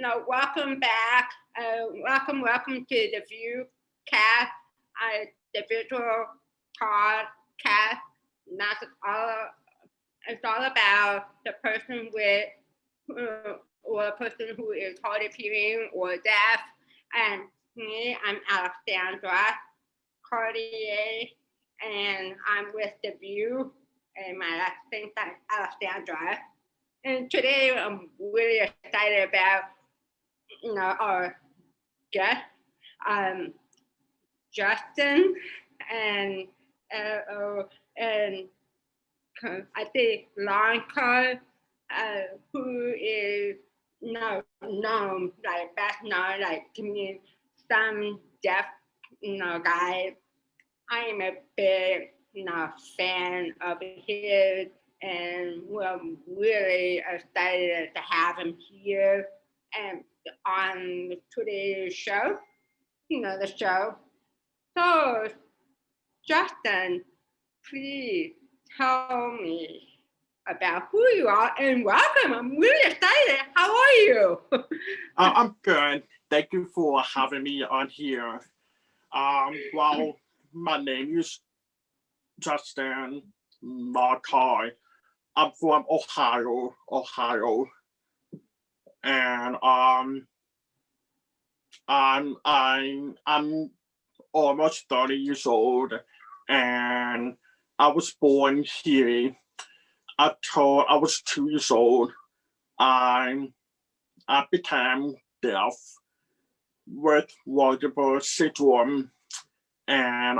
welcome back. Welcome to the Viewcast, the virtual podcast. That's all. It's all about the person with, or a person who is hard of hearing or deaf. And me, I'm Alexandra Cartier, and I'm with the View. And my last name's Alexandra. And today I'm really excited about our guest, um, Justin, and and I think Lanka, who is known like best known like to me, some deaf guy. I am a big fan of his, and we're really excited to have him here and on today's show. The show. So, Justin, please tell me about who you are and welcome. I'm really excited. How are you? I'm good. Thank you for having me on here. Well, my name is Justin Markai. I'm from Ohio, and I'm almost 30 years old, and I was born here. Until I was 2 years old, I became deaf with Waardenburg syndrome, and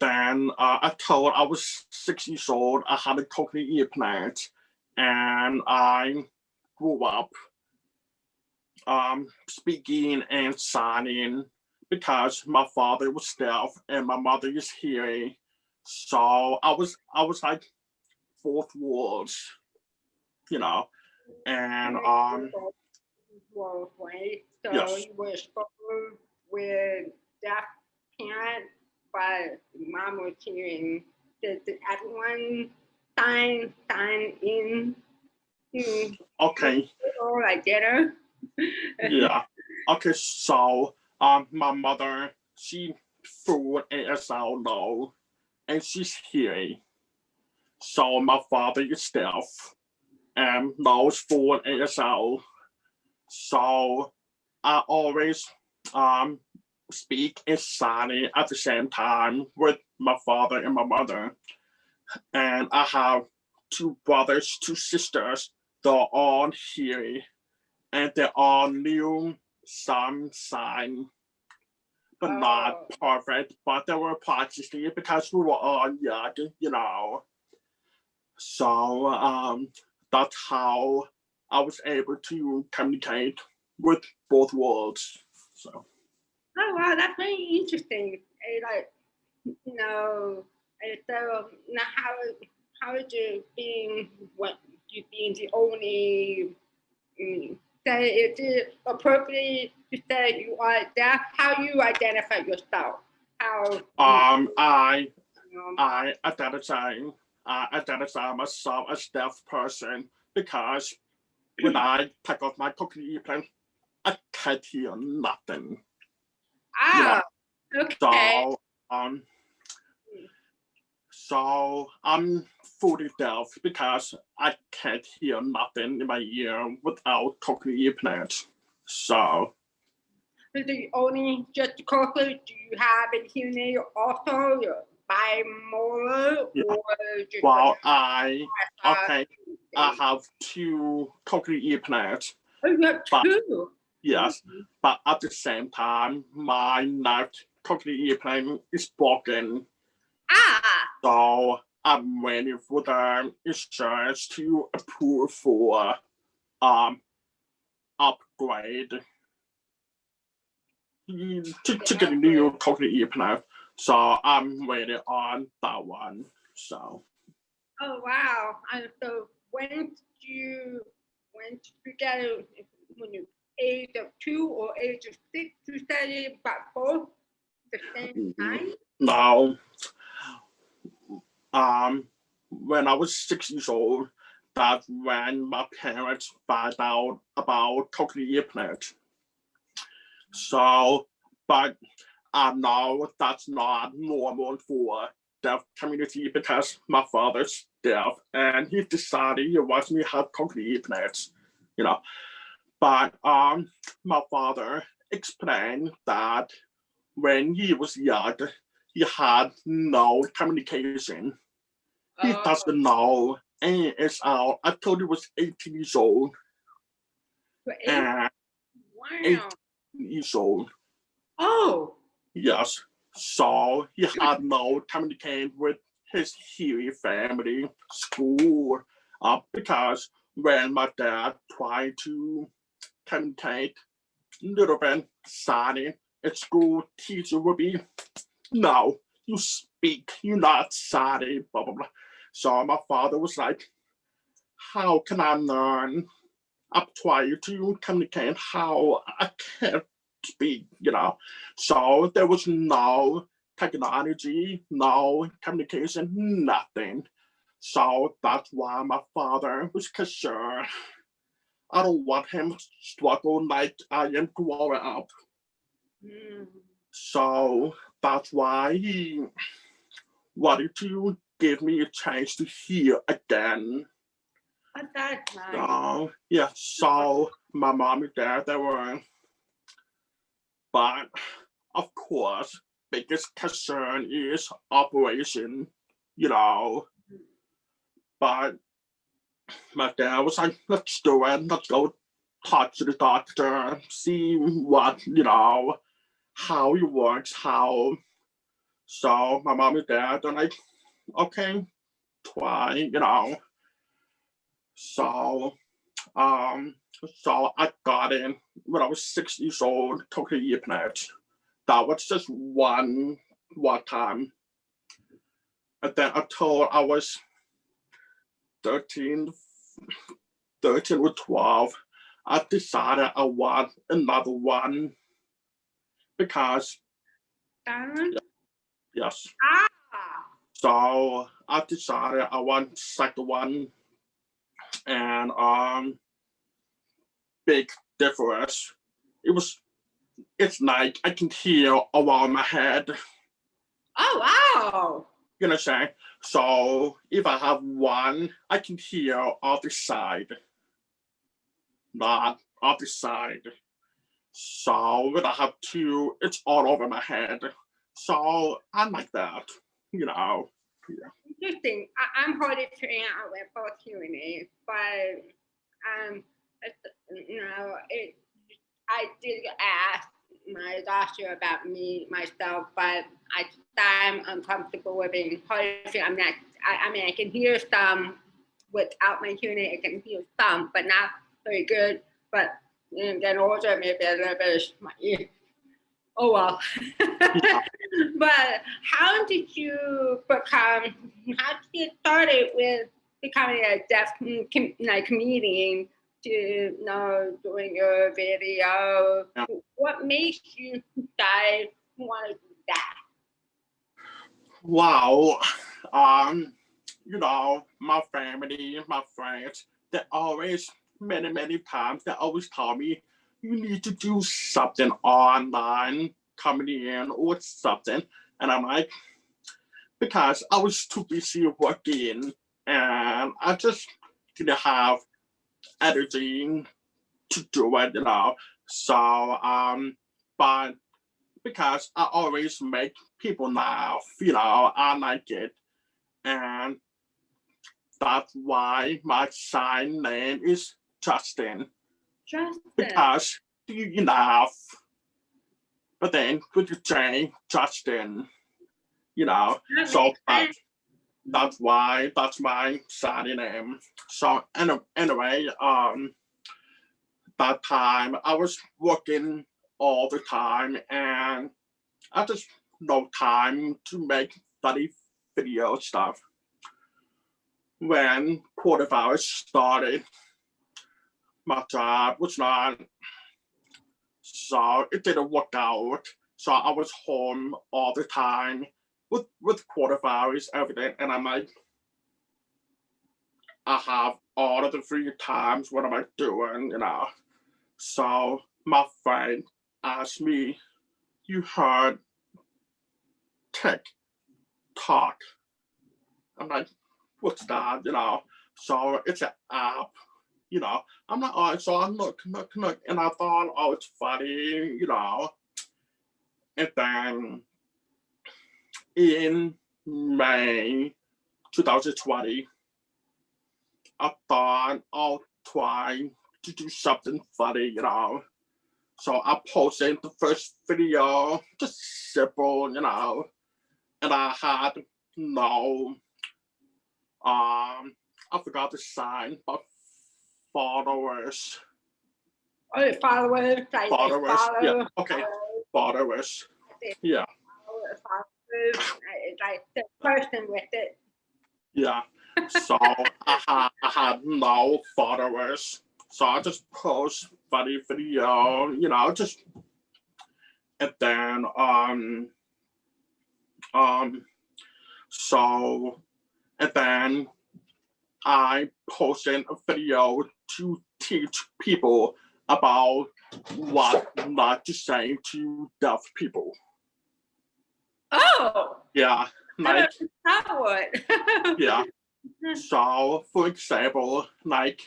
then until I was 6 years old, I had a cochlear implant, and I grew up speaking and signing because my father was deaf and my mother is hearing. So I was like fourth words, and Well, right. So yes. you were spoken with deaf parents, but mom was hearing. Did everyone sign in? Okay. Like dinner. Yeah. Okay. So my mother, she threw ASL low, and she's hearing. So my father is deaf, and knows for ASL. So I always speak and sign at the same time with my father and my mother. And I have two brothers, two sisters. They're all here, and they all knew some sign, but not perfect. But they were practicing it because we were all young. So that's how I was able to communicate with both worlds. So. Oh wow, that's very interesting. Like so now how is you being what you being the only say is it appropriate to say you are deaf? How you identify yourself? How I um, I identify myself as deaf person because when I take off my cochlear implant, I can't hear nothing. ah okay. So so I'm fully deaf because I can't hear nothing in my ear without cochlear implant. So So the only just quickly, do you have a hearing aid also bimolar yeah. or just Well, uh, I have two cochlear implants. Oh, you have two. Yes, but at the same time, my left cochlear implant is broken. So I'm waiting for the insurance to approve for upgrade to get a new cochlear implant. So I'm waiting on that one. So. Oh wow! And so when you get it, when you age of 2 or age of 6, you study about both the same time? No. When I was 6 years old, that's when my parents found out about cochlear implant. So, but I know that's not normal for deaf community because my father's deaf and he decided he wants me to have cochlear implants, you know. But my father explained that when he was young, he had no communication. He Oh, doesn't know and it's out. I told he was 18 years old for eight? and Wow. 18 years old. Oh, Yes. So he had no communication with his hearing family, school, because when my dad tried to communicate a little bit signing at school, teacher would be, no, you speak, you're not signing, blah, blah, blah. So my father was like, how can I learn? I'm trying to communicate how I can't speak, So there was no technology, no communication, nothing. So that's why my father was concerned. I don't want him to struggle like I am growing up. mm. So that's why he wanted to give me a chance to hear again. At that time. So yeah, so my mom and dad, they were, but of course, biggest concern is operation, you know. But my dad was like, let's do it, let's go talk to the doctor, see what, how it works, how. So my mom and dad are like, okay, try. So um so I got in when I was 6 years old, took a year pledge. That was just one time. And then until I was 13, 13 or 12, I decided I want another one because, Darren? yes. Ah, So I decided I want second one and big difference. It's like I can hear around my head. oh, wow. You know what I'm saying? So if I have one, I can hear other side, not other side. So when I have two, it's all over my head. So I like that, Yeah. Interesting. I'm hardly figuring out with both hearing aids, but I did ask my doctor about myself, but I'm uncomfortable with being hard. I'm not. I mean, I can hear some without my hearing aid. I can hear some, but not very good. But then also maybe a little bit of my ear. Oh well. But how did you become? How did you started with becoming a deaf comedian? To doing your video. Yeah. What makes you decide you want to do that? Wow. My family, my friends, they always, many times, they always tell me, you need to do something online, coming in or something. And I'm like, because I was too busy working and I just didn't have energy to do it. So, but because I always make people laugh, I like it. And that's why my sign name is Justin. Justin. Because you laugh. But then with the J, Justin, so that's why that's my sign name. So anyway, that time I was working all the time and I just no time to make funny video stuff. When coronavirus started, my job was not, so it didn't work out. So I was home all the time with coronavirus, everything, and I'm like, I have all of the free times. What am I doing? So my friend asked me, "You heard TikTok?" I'm like, "What's that?" So it's an app. I'm like, "All right." So I look, and I thought, "Oh, it's funny." And then in May 2020, I thought I'll try to do something funny. So I posted the first video, just simple. And I had no, I forgot the sign, but followers. Oh, the followers, like Followers, yeah, follow, okay, followers, yeah, followers, like the person with it. yeah. So I had no followers, so I just post funny video, just and then so and then I posted a video to teach people about what not to say to deaf people. Oh, Yeah, like that would. yeah. So for example, like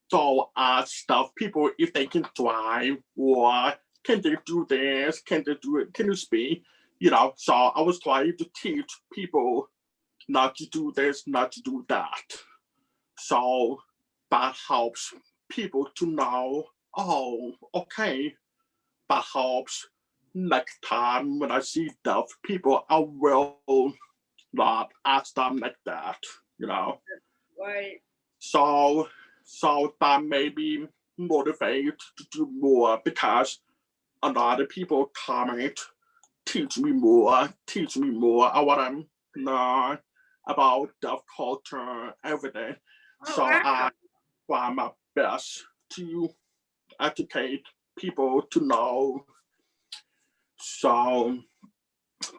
don't ask deaf people if they can drive or can they do this, can they do it, can you speak? So I was trying to teach people not to do this, not to do that. So that helps people to know, oh, okay, that helps. Next time when I see deaf people, I will not ask them like that. Right. So that made me motivated to do more because a lot of people comment, teach me more. I want to know about deaf culture, everything. Oh, So wow. I try my best to educate people to know. So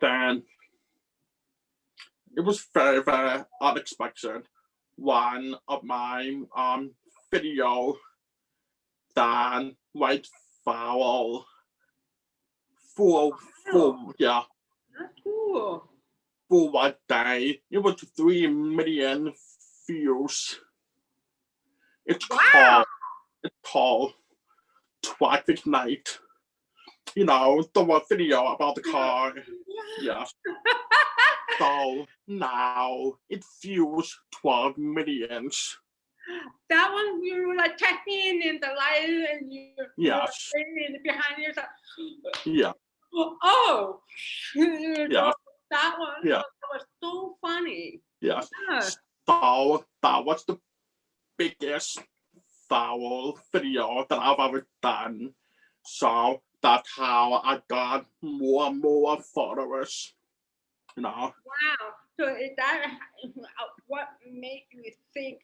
then it was very, very unexpected. One of my video that went viral for yeah That's cool. for 1 day. It was 3 million views. It's called Traffic Night. The one video about the car. Yeah. So now it views 12 millions. That one you were like checking in the light and you Yes. in behind you. Yeah. Oh, Yeah. that one. Yeah. That was so funny. Yes. Yeah. So that was the biggest viral video that I've ever done. So that's how I got more and more followers. Wow. So is that what made you think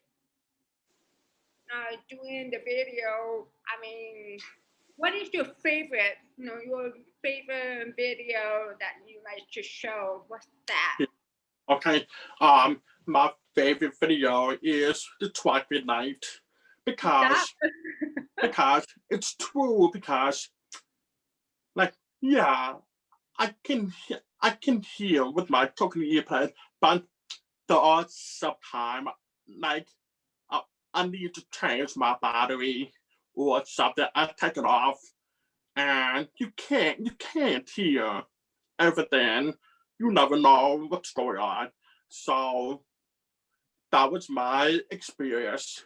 doing the video? I mean, what is your favorite? Your favorite video that you like to show? What's that? Okay. My favorite video is the Traffic Night because it's true because like yeah I can hear with my talking earpad, but there are sometimes like I need to change my battery or something. I take it off, and you can't hear everything. You never know what's going on. So that was my experience.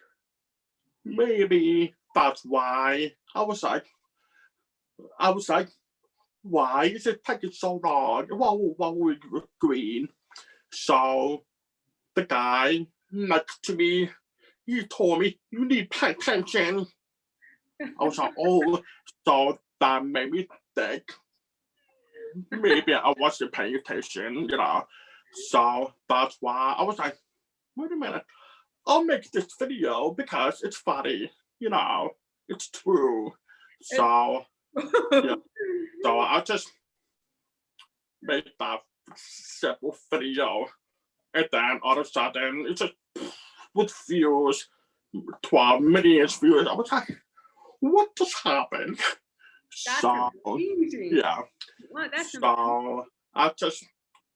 Maybe that's why I was like, why is it taking so long? What were you agreeing? So the guy next to me, he told me, you need to pay attention. I was like, oh, so that made me think maybe I wasn't paying attention. So that's why I was like, wait a minute, I'll make this video because it's funny, it's true. So yeah, so I just made that simple video, and then all of a sudden it just with views, 12 million views. I was like, what just happened? That's So amazing. yeah, Wow, that's amazing. so I just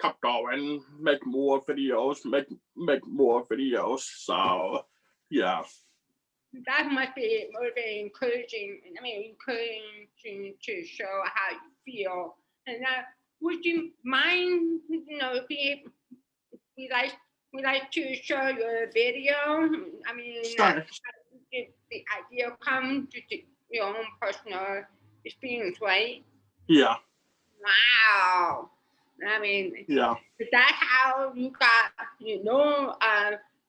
kept going, make more videos, make more videos. So yeah, That must be very encouraging. I mean, encouraging to show how you feel. And would you mind, if we like to show your video? I mean, sure. did the idea come to your own personal experience, right? Yeah, Wow. I mean, yeah, is that how you got,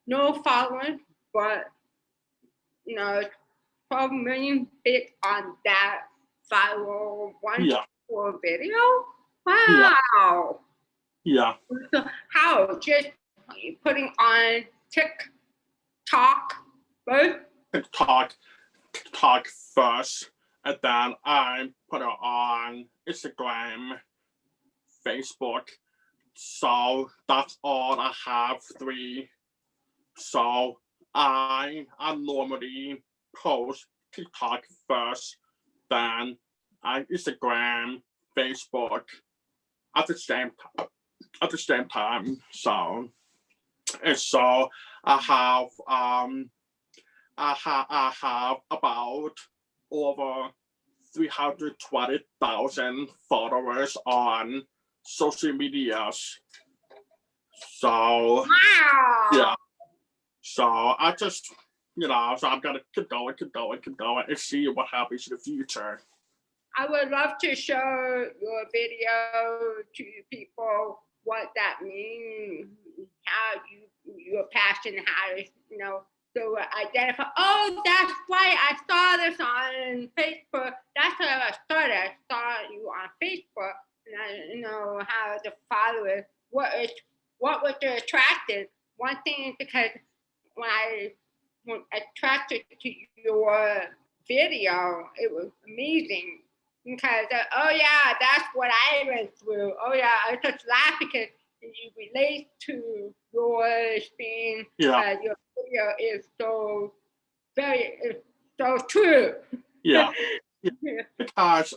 no followers, but, 12 million bit on that viral one yeah, for video? yeah, Wow. yeah. So how? Just putting on TikTok first? TikTok first, and then I put it on Instagram, Facebook. So that's all I have, 3. So I normally post TikTok first, then Instagram, Facebook at the same time. So and so I have about over 320,000 followers on social medias. So Wow. yeah, so I just so I'm gonna keep going, and see what happens in the future. I would love to show your video to people what that means, how your passion, how to, so identify. Oh, that's why I saw this on Facebook. That's how I started. I saw you on Facebook, and I know how to follow it. What was attracted? One thing is because when I was attracted to your video, it was amazing because oh yeah, that's what I went through. Oh yeah, I just laugh because you relate to your experience. Yeah, Your video is it's so true. yeah, yeah. Because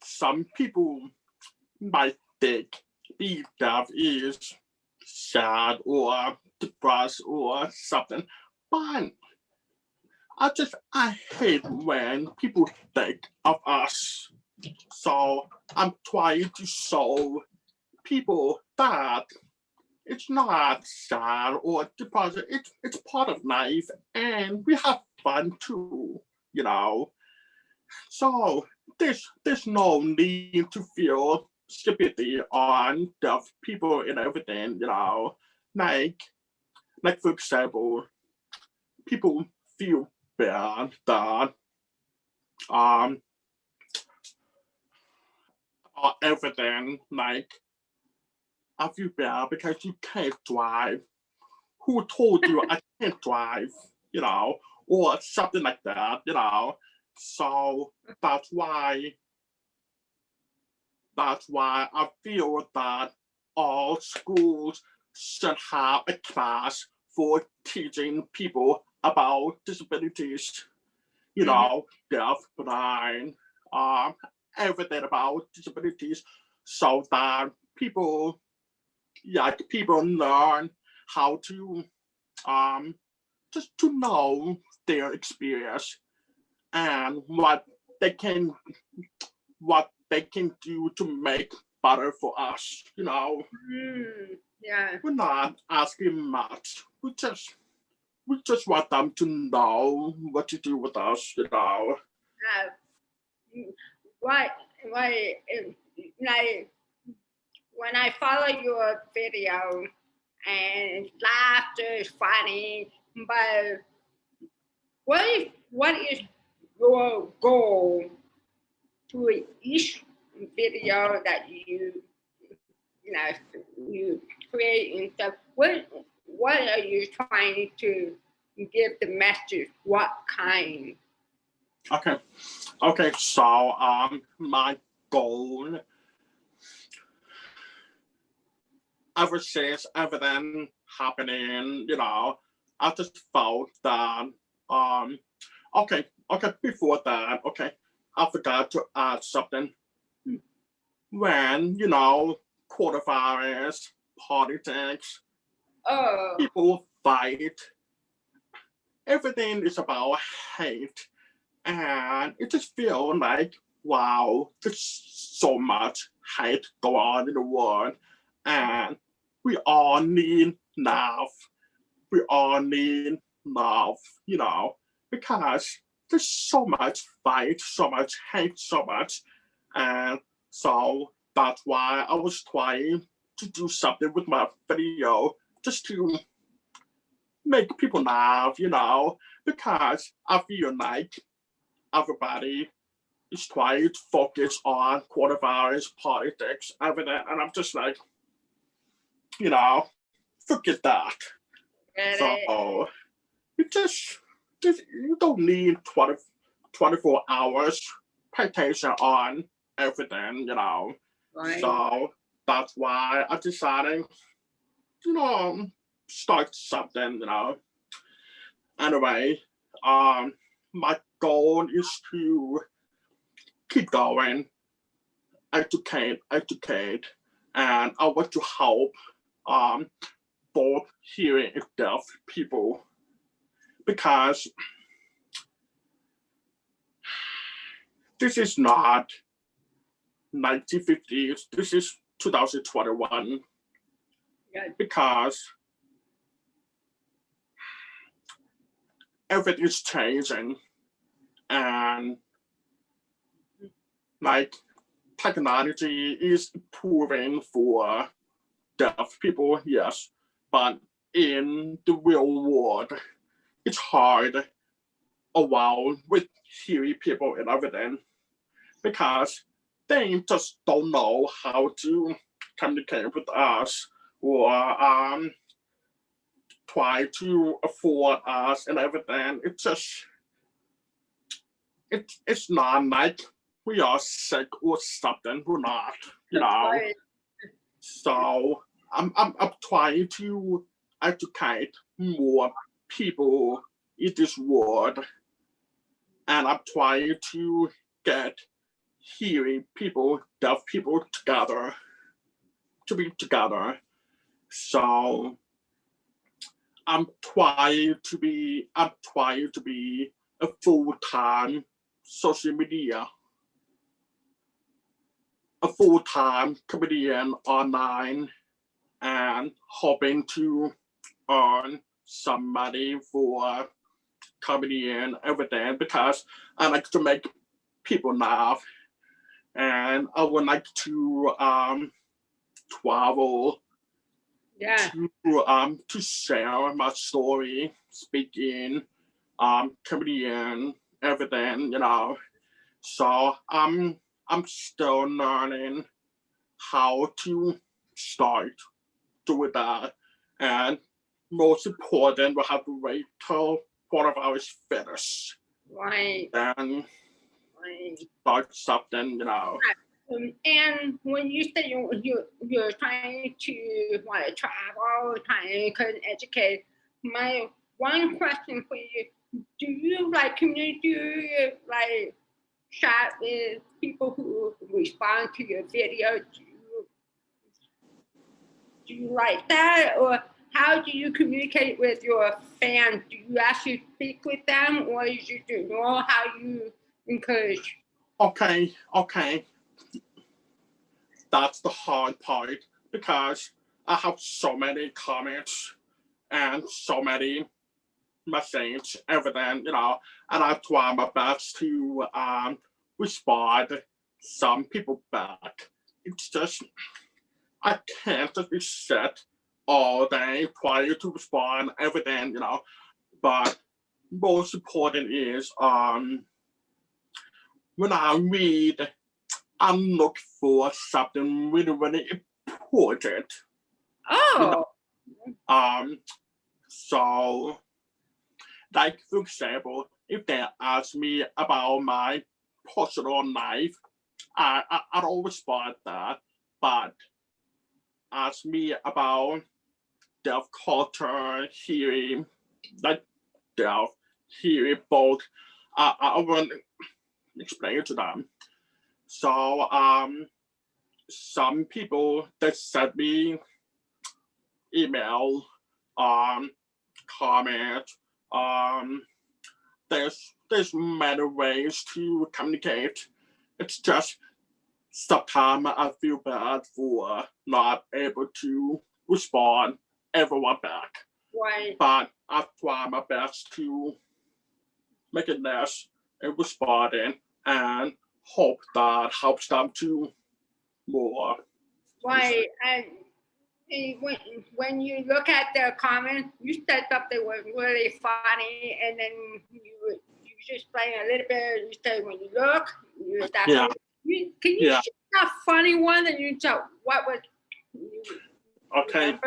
some people might think being deaf is sad or depressed or something, but I hate when people think of us. So I'm trying to show people that it's not sad or depressed. It's part of life, and we have fun too. You know. So there's no need to feel sympathy on deaf people and everything. Like for example, people feel bad that um everything like I feel bad because you can't drive. Who told you I can't drive? Or something like that. So that's why I feel that all schools should have a class for teaching people about disabilities. Mhm. Deaf, blind, um, everything about disabilities, so that people learn how to um just to know their experience and what they can do to make better for us. Yeah. We're not asking much. We just want them to know what to do with us. Uh, what like when I follow your video and laughter is funny, but what is your goal to each video that you know you create and stuff? What are you trying to give the message? What kind? Okay, so my goal ever since everything happening, I just felt that okay, before that, okay, I forgot to add something. When, coronavirus, politics, Oh, people fight, everything is about hate. And it just feels like, wow, there's so much hate going on in the world. And we all need love. We all need love, because there's so much fight, so much hate, so much. And so that's why I was trying to do something with my video just to make people laugh, because I feel like everybody is trying to focus on coronavirus, politics, everything. And I'm just like, forget that. get it. So you just you don't need 24 hours pay attention on everything, Right. So that's why I decided, start something, Anyway, my goal is to keep going, educate, and I want to help both hearing and deaf people, because this is not 1950s, this is 2021, Yeah. because everything is changing, and like technology is improving for deaf people, yes, but in the real world, it's hard a while with hearing people and everything, because they just don't know how to communicate with us, or try to afford us and everything. It's just it's not like we are sick or something. We're not, Right. So I'm trying to educate more people in this world, and I'm trying to get hearing people, deaf people together, to be together. So I'm trying to be a full-time social media, a full-time comedian online, and hoping to earn some money for comedy and everything, because I like to make people laugh, and I would like to travel Yeah. to share my story, speaking, comedian, everything, So I'm still learning how to start doing that, and most important, we have to wait till coronavirus finish Right. and Right. start something, And when you say you're trying to want to travel, trying to educate, my one question for you: do you like community, like chat with people who respond to your video? Do you like that, or how do you communicate with your fans? Do you actually speak with them, or you do know how you encourage? Okay, that's the hard part, because I have so many comments and so many messages, everything, and I try my best to respond some people back. It's just I can't just be sit all day trying to respond everything, But most important is when I read, I look for something really, really important. Oh, Um, so like for example, if they ask me about my personal life, I don't respond that. But ask me about deaf culture hearing, like deaf hearing both. I want to explain it to them. So some people that send me email, comment, there's many ways to communicate. It's just sometimes I feel bad for not able to respond everyone back, Right. but I try my best to make it less and responding and hope that helps them to more. Right. And when you look at the comments, you said something was really funny, and then you just explain a little bit. You say when you look, that's Yeah. it. Can you Yeah. share a funny one that you tell what was? Okay.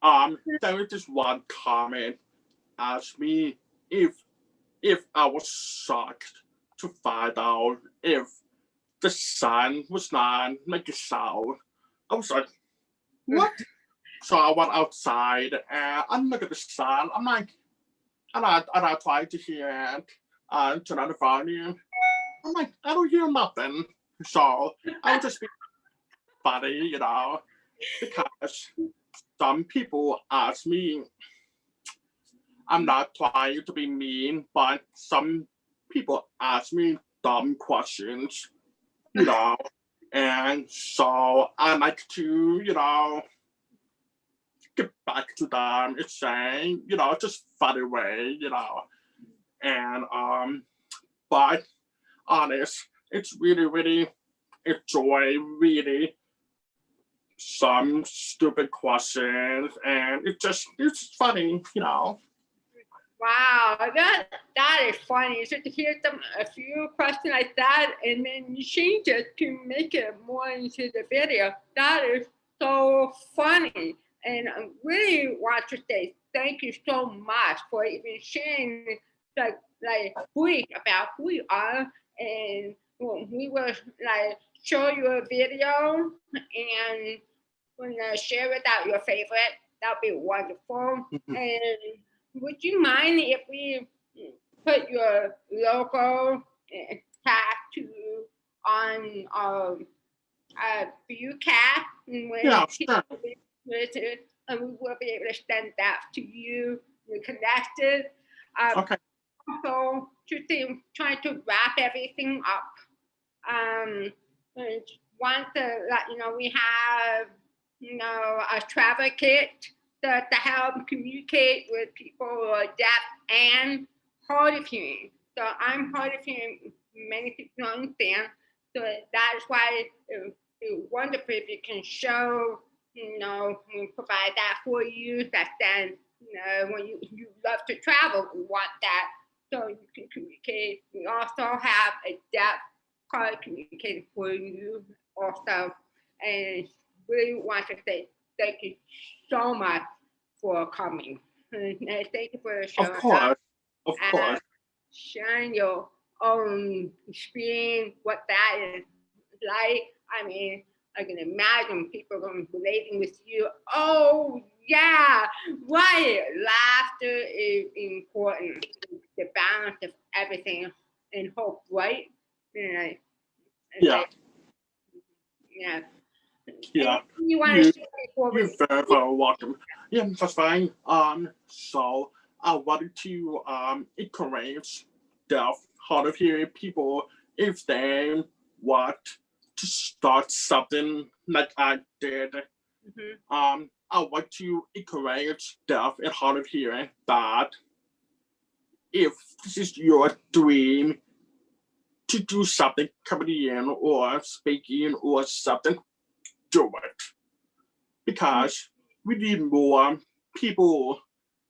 Remember? There was just one comment asked me if I was shocked to find out if the sun was not making sound. I was like, what? So I went outside and I look at the sun. I'm like, and I tried to hear it and turn on the volume. I'm like, I don't hear nothing. So I would just be funny, because some people ask me, I'm not trying to be mean, but some people ask me dumb questions, and so I like to, get back to them and saying, just funny way, and but honest, it's really, really enjoy really some stupid questions, and it's funny, Wow, that is funny. So to hear a few questions like that, and then you change it to make it more into the video. That is so funny, and I really want to say thank you so much for even sharing like about who you are, and when we will like show you a video and when share it out your favorite. That'd be wonderful. And would you mind if we put your logo tattoo on view cast and when Yeah, sure. and we will be able to send that to you. We're connected. Okay. Also, trying to wrap everything up. And want to let you know we have a travel kit to help communicate with people who are deaf and hard of hearing. So I'm hard of hearing. Many people don't understand. So that is why it's wonderful if you can show, we provide that for you. That then, when you love to travel, we want that so you can communicate. We also have a deaf card communicating for you also. And really want to say thank you so much for coming. And thank you for showing up Of and course. sharing your own experience, what that is like. I mean, I can imagine people going to be relating with you. Oh, yeah, right. Laughter is important. The balance of everything and hope, right? Yeah. Yeah. Like, yeah. Yeah. Anything you want You- to share before we You're very, very welcome. Yeah, that's fine. So I wanted to encourage deaf, hard of hearing people if they want to start something like I did. Mhm. I want to encourage deaf and hard of hearing that if this is your dream to do something coming in or speaking or something, do it. Because we need more people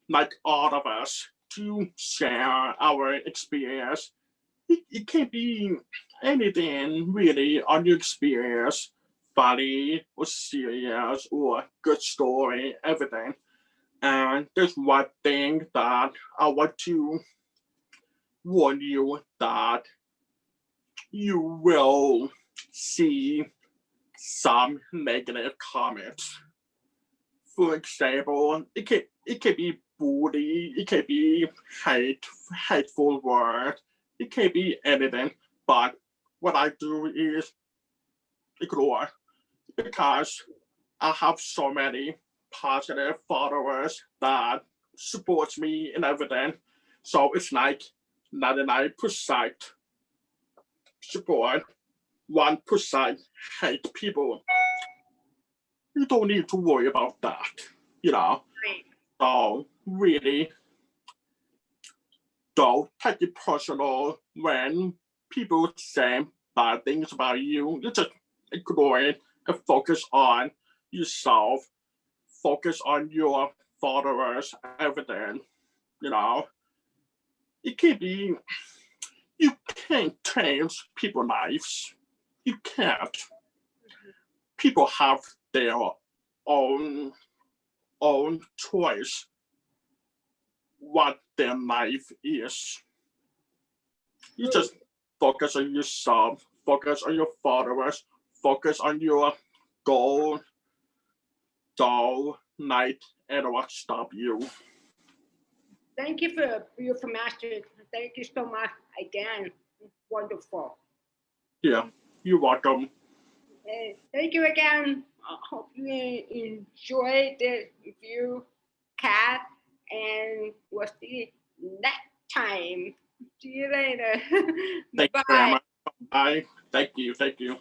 like all of us to share our experience. It can be anything really on your experience, funny or serious or good story, everything. And there's one thing that I want to warn you that you will see some negative comments for example, it can be bully, it can be hateful word, it can be anything. But what I do is ignore because I have so many positive followers that supports me and everything. So it's like 99% support, 1% hate people. You don't need to worry about that, you know. Right. So really, don't take it personal when people say bad things about you. You just ignore it and focus on yourself, focus on your followers, everything, you know. It can be, you can't change people's lives. You can't. People have their own choice what their life is. You just focus on yourself, focus on your followers, focus on your goal. Don't let anyone stop you. Thank you for your information. Thank you so much again. Wonderful. Yeah, you're welcome. Thank you again. I hope you enjoyed the review, Kat, and we'll see you next time. See you later. Thank you very Bye. much. Bye. Thank you. Thank you.